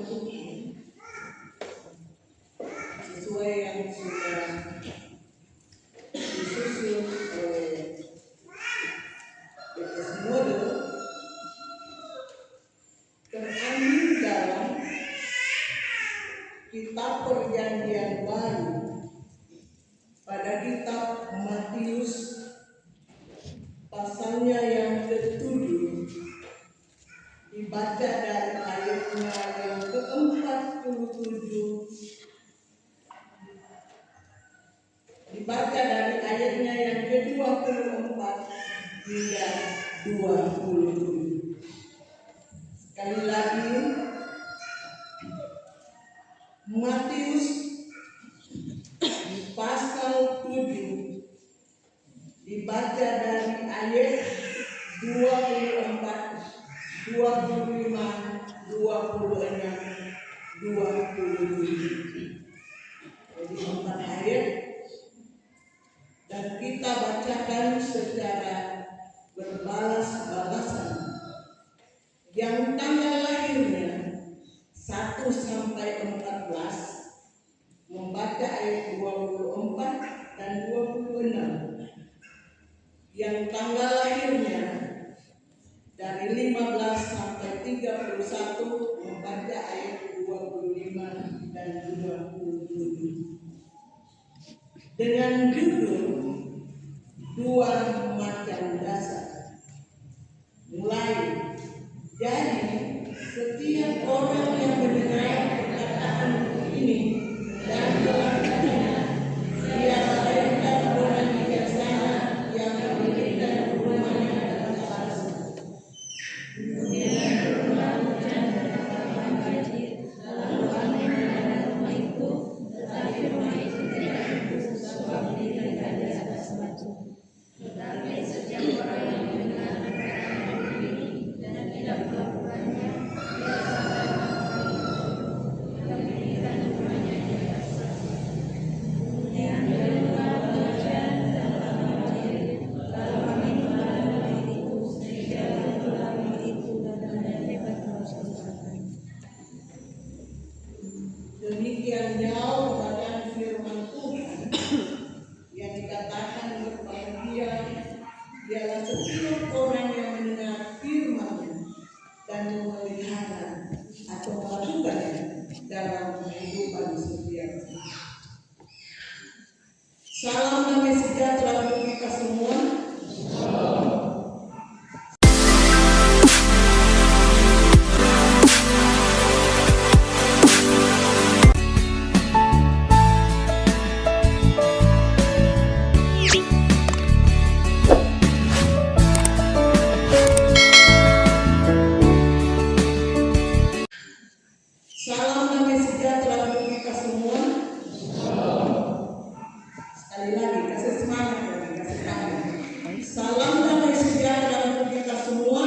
Tuhan sesuai yang sudah disusun oleh Petrus Model, terambil dalam kitab Perjanjian Baru pada kitab Matius pasalnya yang ke-7, dibaca dari ayatnya yang ke-47, dibaca dari ayatnya yang ke-24 hingga 27. Sekali lagi, Matius pasal 7 dibaca dari ayat 24, 25, 26, 27. Jadi 4 ayat, dan kita bacakan secara berbalas-balasan. Yang tanggal lahirnya 1 sampai 14 membaca ayat 24 dan 26. Yang tanggal lahirnya dari 15 sampai 31 membaca ayat 25 dan 27. Dengan judul dua macam dasar. Mulai, jadi setiap orang yang mendengar perkataan ini dan melakukannya, ia bagaikan orang bijaksana yang mendirikan rumahnya dalam tanah. Kemudian turunlah hujan dan datanglah banjir, lalu angin melanda rumah itu, tetapi rumah itu tidak runtuh sebab didirikan di atas batu. Tetapi setiap orang yang mendengar perkataan ini dan tidak melakukannya, ia yang mendirikan rumahnya di atas batu. Kemudian turunlah hujan dan datanglah banjir, lalu angin melanda rumah itu, sehingga runtuhlah rumah itu dan hebat kerusakan. Demikian jauh bacaan firman Tuhan yang dikatakan kepada dia ialah setiap orang yang mendengar firman-Nya dan memelihara atau melakukannya dalam kehidupan setiap hari. Salam damai sejahtera untuk kita semua. Salam damai sejahtera untuk kita semua. Sekali lagi, kasih semangat dan kasih tangan. Salam damai sejahtera untuk kita semua.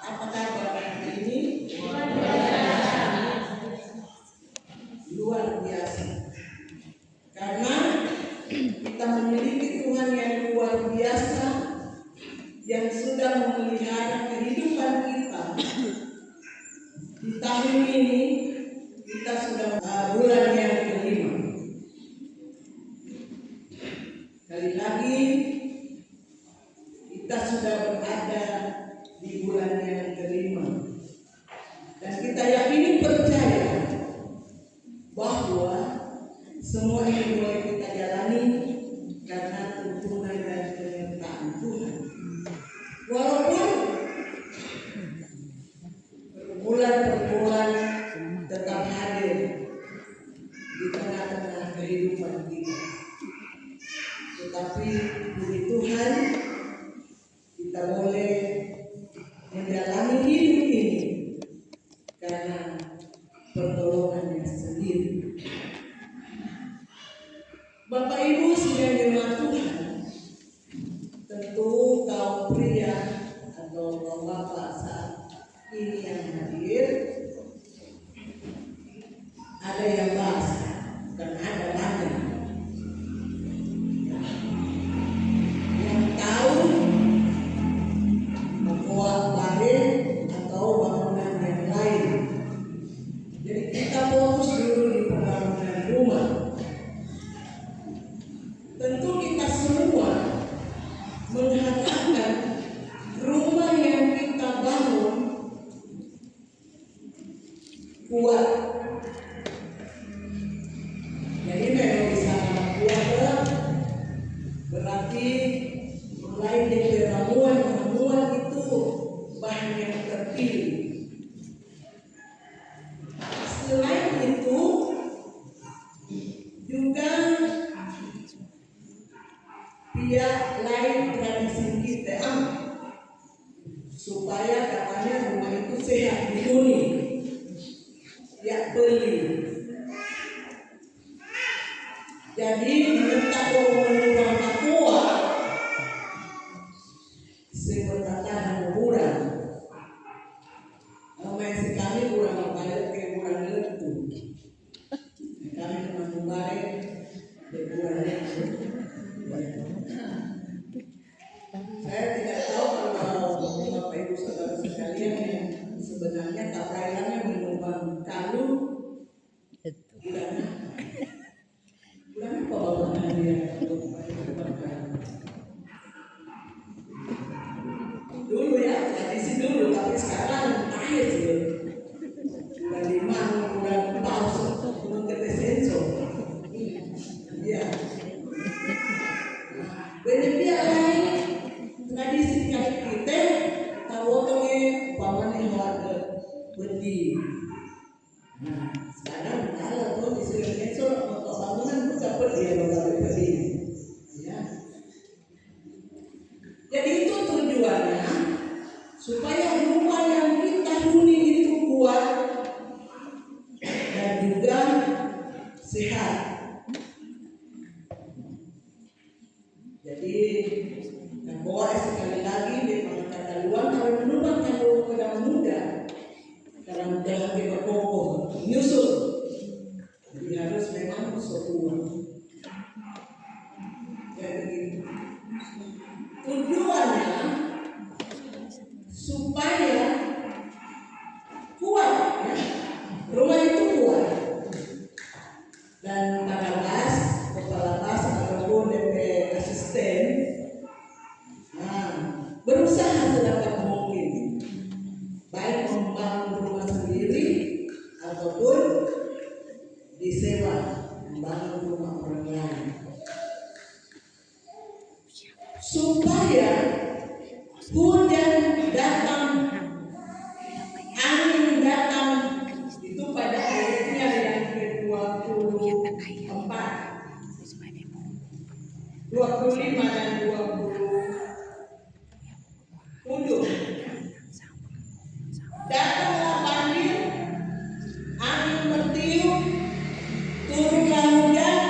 Apa kabar hari ini? Luar biasa. Karena kita memiliki Tuhan yang luar biasa, yang sudah memelihara kehidupan kita. Di tahun ini kita sudah bulan yang kelima. Kali lagi kita sudah berada di bulan yang kelima, dan kita yakini percaya bahwa semua ini boleh kita jalani karena tuntunan dan penyertaan Tuhan. Walaupun bulan per bulan tetap hadir di tengah-tengah kehidupan kita, tetapi puji Tuhan kita boleh menjalani hidup ini karena pertolongannya sendiri. Bapak Ibu sudah dirahmati Tuhan, tentu kaum pria atau kaum bapak saat ini yang hadir, ada yang basah dan ada banyak yang tahu membuat balik atau bangunan yang kuat. Jadi kalau misalnya kuat berarti mulai dari ramuan itu bahan yang terpilih. Selain itu juga pihak lain tradisi kita supaya katanya rumah itu sehat dihuni, ya beli. Jadi minta orang tua sebenarnya kurang. Ramai sekali kurang balik ke kurang letu. Kami cuma balik ke kurang letu. Saya tidak tahu kalau Bapak Ibu Saudara sekalian yang sebenarnya kapailannya menyumbang kalu bulan apa bapaknya dia dulu ya tradisi dulu, tapi sekarang akhir sih bulan 5 bulan 4 bulan ketesenso ya banyak dia lain tradisi kita tahu umpamanya warga berdiri. Nah, sekarang kalau tuh di Indonesia untuk bangunan bukan berdiri, ya. Jadi itu tujuannya supaya rumah yang kita huni itu kuat dan juga sehat. Jadi bahwa sekali lagi memang kadaluan kalau menubah kalau pada muda dalam lagi berkokoh nyusul, jadi harus memang sebuah. Jadi tujuannya supaya kuat, ya. Rumah itu kuat. Dan kepala bas ataupun DP asisten berusaha sedapat mungkin baik membangun rumah sendiri ataupun disewa membangun rumah orang lain supaya hujan datang, angin datang itu pada akhirnya yang ke-24, 25 dan 27 datanglah banjir, angin bertiup, turunlah hujan,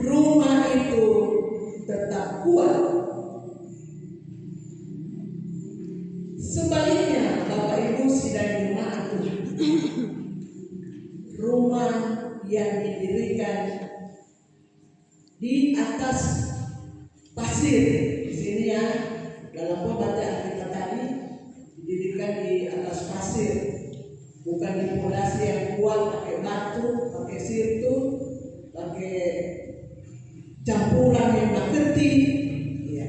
rumah itu tetap kuat. Sebaliknya Bapak Ibu sidang jemaat, rumah yang didirikan di atas pasir, di sini ya dalam pembacaan kita tadi didirikan di atas pasir, bukan di fondasi yang kuat pakai batu, pakai sirtu, pakai campuran yang maketi, ya.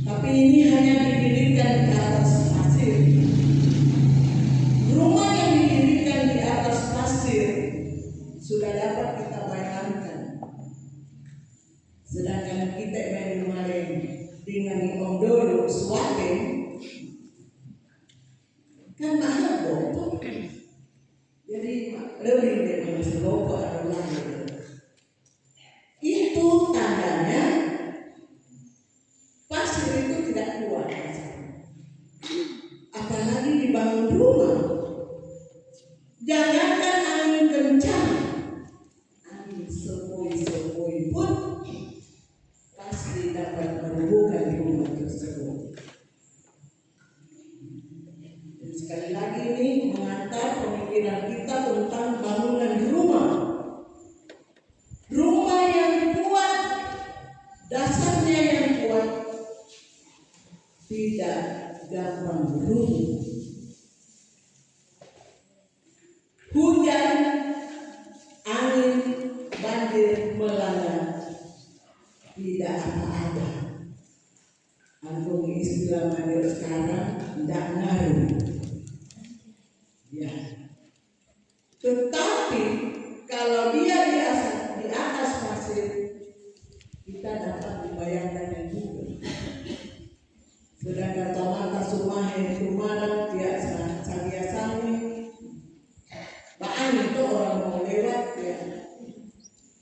Tapi ini hanya didirikan di atas pasir. Rumah yang didirikan di atas pasir sudah dapat kita bayangkan. Sedangkan kita main rumah dengan Om Suapin kan mahal bopok. Jadi lebih dari sebopok atau lain. Itu tandanya pasir itu tidak kuat. Apalagi dibangun rumah. Jangankan angin kencang, angin sepoi-sepoi pun pasti dapat merobohkan rumah tersebut. Dan sekali lagi ini mengantar pemikiran kita tentang bangunan rumah. Rumah yang kuat, dasarnya yang kuat, tidak gampang runtuh. Hujan, angin, banjir melanda tidak apa-apa. Antum istilah modern sekarang tidak ngaruh. Ya, Tetapi kalau dia di atas pasir, kita dapat membayangkannya juga. Sedangkan tomata sumahe tumaran dia sagia sami, bahkan itu orang mau lewat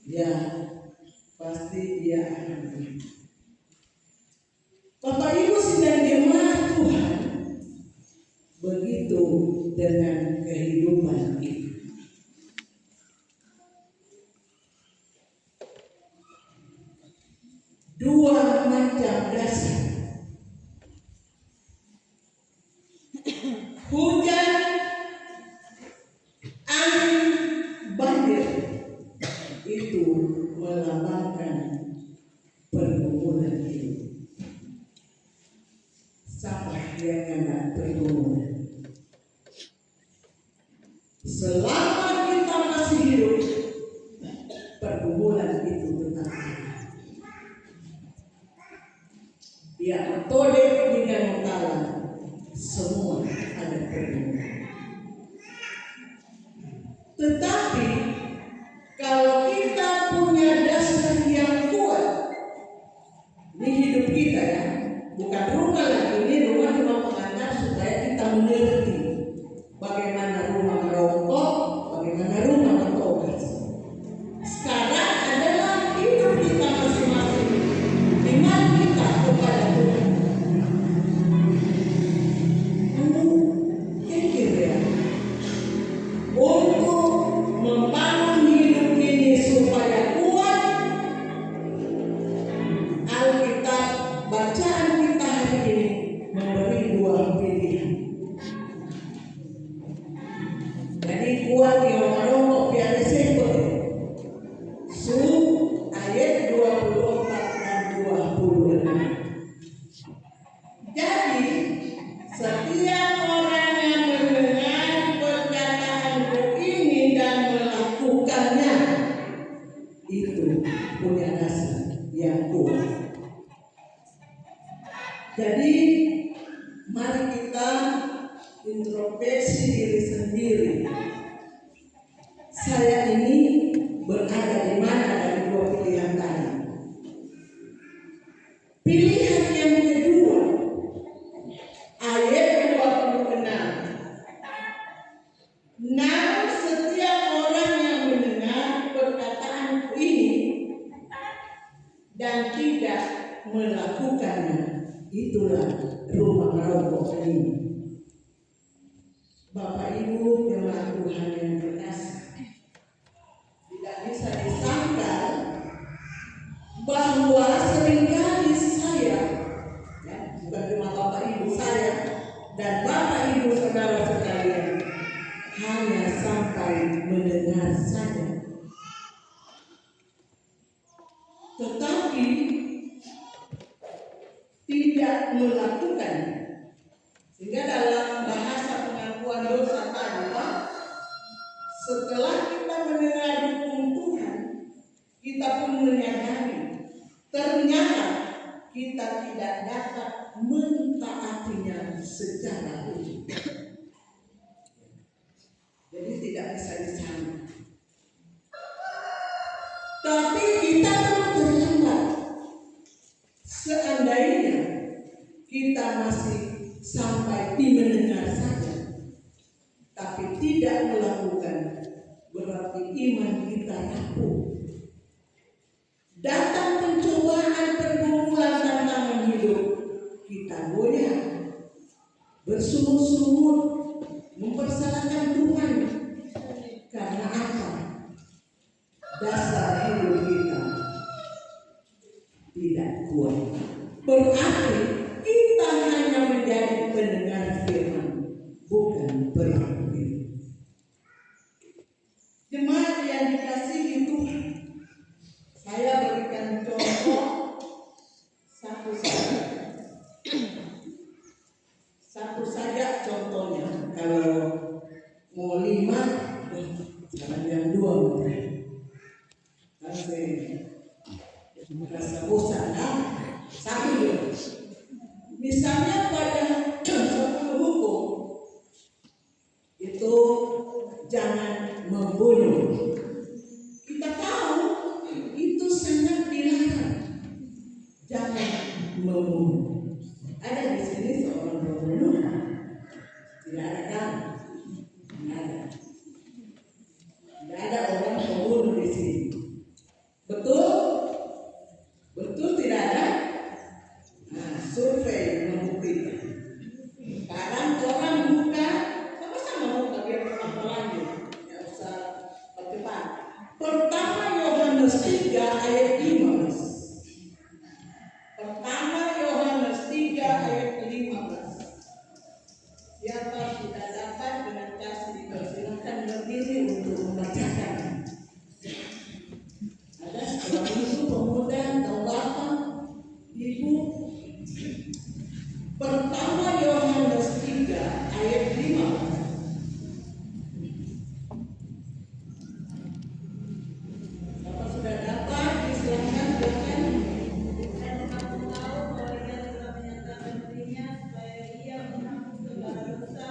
ya pasti dia akan pergi. Bapak Ibu sedang jemaat Tuhan, begitu dengan kehidupan kita. Dua macam dasar, hujan, angin, banjir, itu melambangkan pergumulan hidup. Siapa yang kena pergumulan? Selama kita masih hidup, pergumulan itu tetap ada. Ya, metode dengan mengkalah semua ada pergumulan. Tetapi kalau kita punya dasar yang kuat di hidup kita, ya, bukan rumah lagi, ini rumah cuma pengantar supaya kita mengerti bagaimana rumah merokok, bagaimana rumah bertobat. Sekarang adalah hidup kita masing-masing, iman kita kepada Tuhan. Ya, untuk membangun hidup ini supaya kuat, Alkitab bacaan kita hari ini memberi dua pilihan. Jadi kuat yang merokok biar disebut Su ayat 24 dan 26. Jadi setiap orang yang mendengar perkataanku ini dan melakukannya itu punya dasar yang kuat. Jadi mari kita introspeksi diri sendiri. Saya ini berada di mana dari dua pilihan tadi? Pilihan yang kedua, ayat 26. Namun setiap orang yang mendengar perkataanku ini dan tidak melakukannya, itulah rumah merokok ini. Bapak Ibu jemaat Tuhan yang berkasih, tidak bisa disangka bahwa seringkali saya, ya, bukan cuma Bapak Ibu, saya dan Bapak Ibu saudara sekalian hanya sampai mendengar saja, tetapi tidak melakukan. Sehingga dalam bahasa pengakuan dosa tadi, setelah kita mendengar hukum Tuhan, kita pun menyadari ternyata kita tidak dapat mentaatinya secara utuh. Jadi tidak bisa disama. Tapi kita belum terlambat. Seandainya kita masih sampai di mendengar saja, tapi tidak melakukan, berarti iman kita rapuh. Datang pencobaan, pergumulan, tantangan hidup, kita goyah, bersungut-sungut, mempersalahkan Tuhan. Karena apa? Dasar hidup kita tidak kuat. Berarti kita hanya menjadi pendengar firman, bukan pelaku. Jemaat yang dikasihi Tuhan, saya berikan contoh satu saja contohnya. Kalau mau 5, jangan yang 2. Rasa bosan, satu dulu. Misalnya pada 10 hukum itu jangan Pertama Yohanes 3 ayat 15. Bapak sudah dapat, silakan baca. Dan kamu tahu bahwa ia telah menyatakan dirinya supaya ia menghapus segala dosa,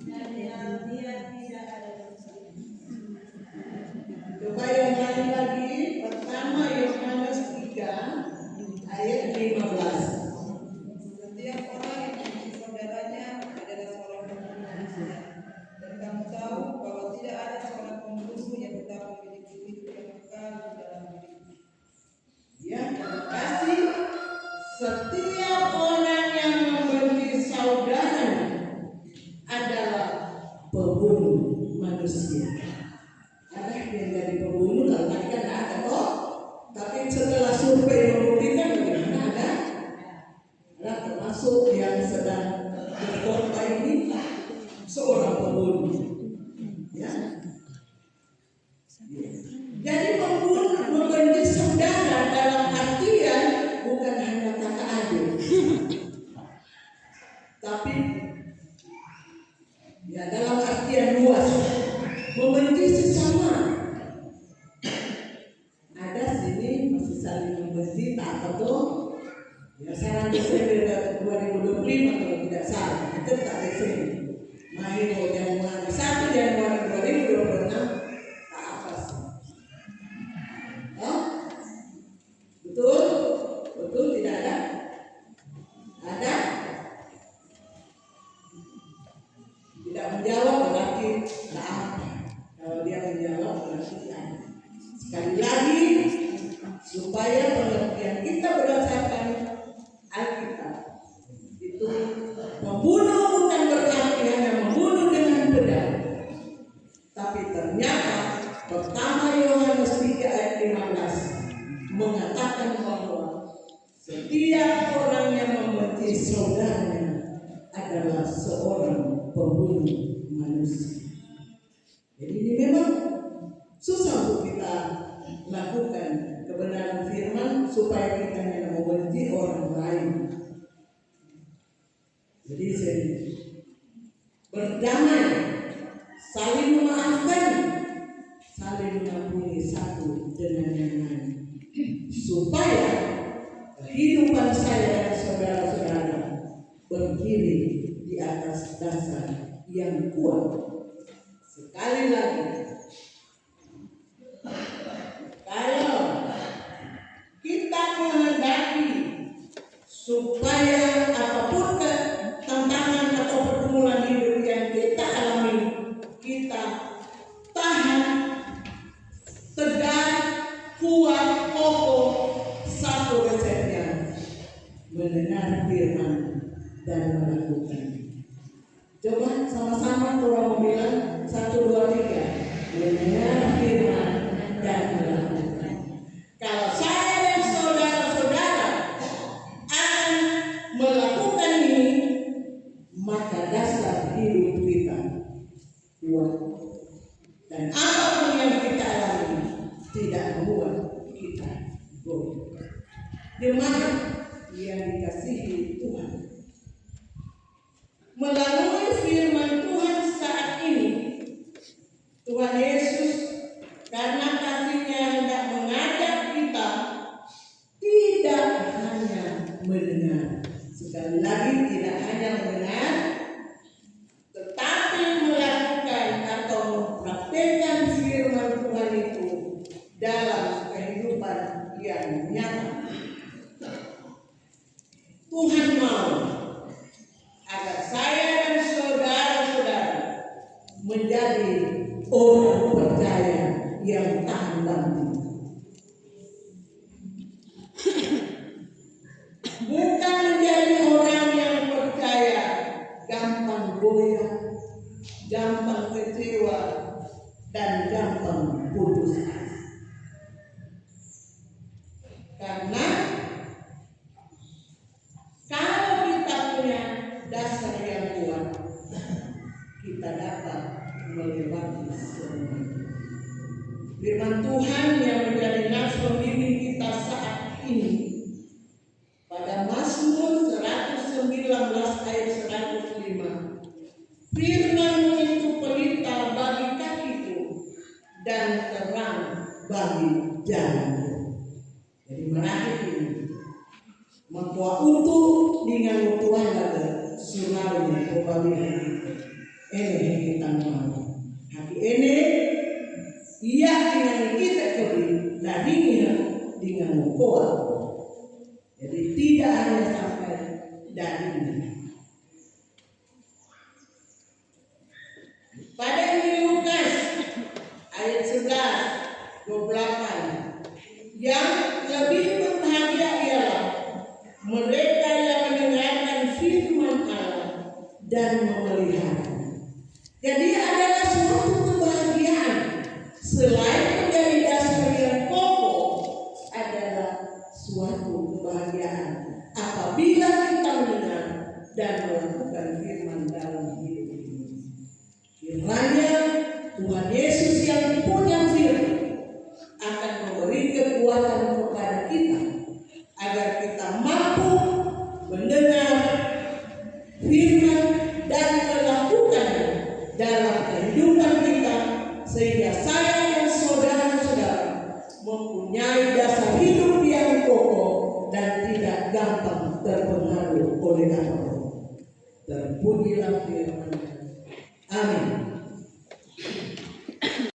dan di dalam dia tidak ada dosa. Coba yang lain lagi. Pertama Yohanes 3 ayat 15. Setiap orang yang membenci saudaranya adalah seorang pembunuh manusia. Dan kamu tahu bahwa tidak ada seorang pembunuh yang tetap memiliki hidup yang kekal di dalam dirinya. Ya, terima kasih. Setiap orang yang membenci saudaranya adalah pembunuh manusia. Ada yang jadi pembunuh, kalau tadi kan tidak ada kok. Tapi setelah survei membuktikan bagaimana ada termasuk yang sedang berkorban ini seorang pembunuh. Ya. Jadi membenci saudara dalam artian bukan hanya kakak adik, tapi ya dalam artian luas, membenci sesama. Ada sini masih saling membenci, tak apa tuh? Ya saran Desember 2025 kalau tidak salah, itu tak di sini. Mahir Januari 1 Januari 2026 tak apa sih? Oh? Betul? Betul tidak ada? Ada? Tidak menjawab berarti tak apa. Kalau dia menjawab berarti ada. Sekali lagi supaya pengertian kita berdasarkan Alkitab itu membunuh bukan berarti hanya membunuh dengan pedang, tapi ternyata pertama Yohanes 3 ayat 15 mengatakan bahwa setiap orang yang membenci saudaranya adalah seorang pembunuh manusia. Jadi ini memang susah untuk kita lakukan kebenaran firman supaya kita tidak membenci orang lain. Jadi berdamai, saling memaafkan, saling mengampuni satu dengan yang lain, supaya kehidupan saya dan saudara-saudara berdiri di atas dasar yang kuat. Sekali lagi, kalau kita menghendaki supaya apapun tantangan atau pergumulan hidup yang kita alami, kita tahan, tegar, kuat, kokoh, satu resepnya mendengar firman dan melakukan. Coba sama-sama tolong bilang 1, 2, 3 mendengar firman dan melakukan. Kalau saya dan saudara-saudara akan melakukan ini, maka dasar hidup kita kuat, dan apapun yang kita alami tidak membuat kita goyah. Jemaat yang dikasihi Tuhan, melalui firman Tuhan saat ini, Tuhan Yesus karena kasih-Nya hendak mengajak kita tidak hanya mendengar. Sekali lagi, tidak hanya mendengar, tetapi melakukan atau mempraktikkan firman Tuhan itu dalam kehidupan yang nyata. Tuhan mau agar saya dan saudara-saudara menjadi orang percaya yang tahan banting. Bukan menjadi orang yang percaya gampang goyah, gampang kecewa, dan gampang putus asa. Karena kalau kita punya dasar yang kuat, kita dapat melewati semua. Firman Tuhan yang menjadi nafsu pembimbing kita saat ini pada Mazmur 119 ayat 105. Firman-Mu itu pelita bagi kakiku dan terang bagi jalanku. Jadi merakit ini membuat untuk dengan Tuhan ada surawi pembalian ini kita mau hati ini ia dengan kita kebiri darinya dengan kuat. Jadi tidak hanya sampai dagingnya. Pada Injil Lukas ayat 11-28 yang lebih berbahagia ialah mereka yang mendengarkan firman Allah dan memelihara. Jadi adalah suatu kebahagiaan selain menjadi dasar yang pokok adalah suatu kebahagiaan apabila kita mendengar dan melakukan firman dalam hidup ini. Kiranya Tuhan Yesus yang punya firman akan memberi kekuatan kepada kita agar kita mampu mendengar firman dan melakukannya dalam kehidupan kita sehingga saya dan saudara-saudara mempunyai dasar hidup yang kokoh dan tidak gampang terpengaruh oleh apapun. Terpujilah firman. Amin.